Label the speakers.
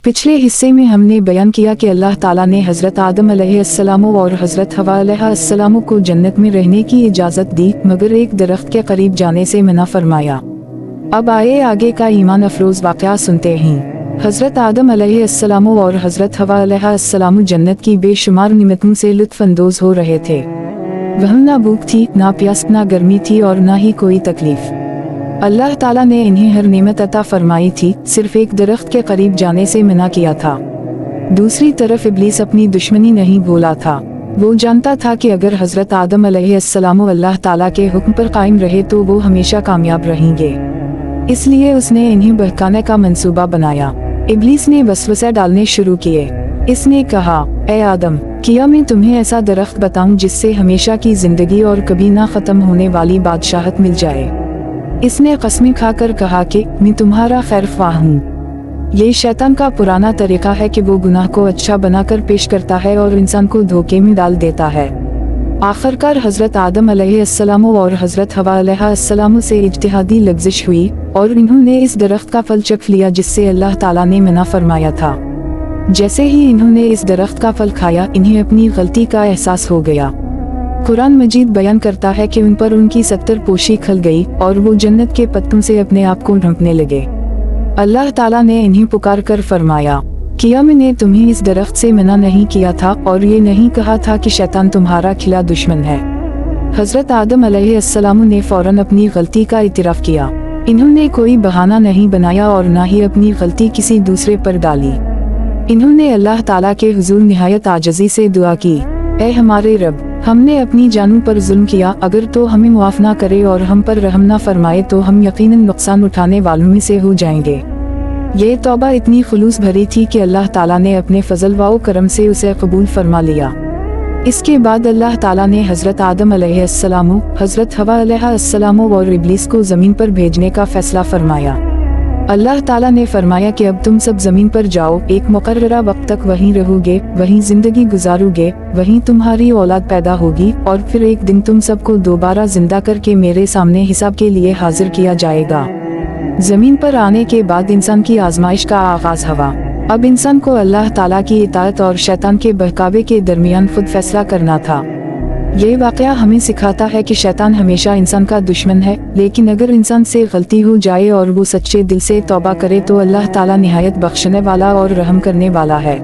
Speaker 1: पिछले हिस्से में हमने बयान किया कि अल्लाह ताला ने हज़रत आदम अलैहिस्सलाम और हज़रत हवा अलैहिस्सलाम को जन्नत में रहने की इजाज़त दी, मगर एक दरख्त के करीब जाने से मना फरमाया। अब आए आगे का ईमान अफरोज़ वाक़या सुनते हैं। हज़रत आदम अलैहिस्सलाम और हज़रत हवा अलैहिस्सलाम जन्नत की बेशुमार निमतों से लुत्फ़ अंदोज़ हो रहे थे। वहाँ ना भूख थी, ना प्यास, ना गर्मी थी और ना ही कोई तकलीफ। अल्लाह ताला ने इन्हें हर नेमत अता फरमाई थी, सिर्फ एक दरख्त के करीब जाने से मना किया था। दूसरी तरफ इब्लीस अपनी दुश्मनी नहीं भूला था। वो जानता था कि अगर हज़रत आदम अलैहिस्सलाम अल्लाह ताला के हुक्म पर कायम रहे तो वो हमेशा कामयाब रहेंगे। इसलिए उसने इन्हें बहकाने का मंसूबा बनाया। इब्लीस ने वसवसे डालने शुरू किए। इसने कहा, ए आदम, क्या मैं तुम्हें ऐसा दरख्त बताऊं जिससे हमेशा की जिंदगी और कभी ना खत्म होने वाली बादशाहत मिल जाए। इसने कसमें खाकर कहा कि मैं तुम्हारा खैरख्वाह हूँ। ये शैतान का पुराना तरीका है कि वो गुनाह को अच्छा बनाकर पेश करता है और इंसान को धोखे में डाल देता है। आखिरकार हज़रत आदम अलैहिस्सलाम और हज़रत हवा अलैहिस्सलाम से इज्तिहादी लग़ज़िश हुई और इन्होंने इस दरख्त का फल चख लिया जिससे अल्लाह ताला ने मना फरमाया था। जैसे ही इन्होंने इस दरख्त का फल खाया, इन्हें अपनी गलती का एहसास हो गया। कुरान मजीद बयान करता है कि उन पर उनकी 70 पोशी खल गई और वो जन्नत के पत्तों से अपने आप को ढंकने लगे। अल्लाह ताला ने इन्हें पुकार कर फरमाया, क्या मैंने तुम्हें इस दरख्त से मना नहीं किया था और ये नहीं कहा था कि शैतान तुम्हारा खिला दुश्मन है। हज़रत आदम अलैहिस्सलाम ने फौरन अपनी गलती का इतराफ़ किया। इन्होंने कोई बहाना नहीं बनाया और ना ही अपनी गलती किसी दूसरे पर डाली। इन्होंने अल्लाह ताला के हुजूर निहायत आजिज़ी से दुआ की, ऐ हमारे रब, हमने अपनी जानों पर जुल्म किया, अगर तो हमें मुआफ ना करे और हम पर रहम ना फरमाए तो हम यकीनन नुकसान उठाने वालों में से हो जाएंगे। ये तौबा इतनी खुलूस भरी थी कि अल्लाह ताला ने अपने फजल व करम से उसे कबूल फरमा लिया। इसके बाद अल्लाह ताला ने हज़रत आदम अलैहिस्सलाम, हज़रत हवा अलैहिस्सलाम और इब्लीस को ज़मीन पर भेजने का फैसला फरमाया। अल्लाह ताला ने फरमाया कि अब तुम सब जमीन पर जाओ, एक मुकर्ररा वक्त तक वहीं रहोगे, वहीं जिंदगी गुजारोगे, वहीं तुम्हारी औलाद पैदा होगी और फिर एक दिन तुम सबको दोबारा जिंदा करके मेरे सामने हिसाब के लिए हाजिर किया जाएगा। जमीन पर आने के बाद इंसान की आजमाइश का आगाज हुआ। अब इंसान को अल्लाह ताला की इताअत और शैतान के बहकावे के दरमियान खुद फैसला करना था। ये वाक़या हमें सिखाता है कि शैतान हमेशा इंसान का दुश्मन है, लेकिन अगर इंसान से गलती हो जाए और वो सच्चे दिल से तौबा करे तो अल्लाह ताला निहायत बख्शने वाला और रहम करने वाला है।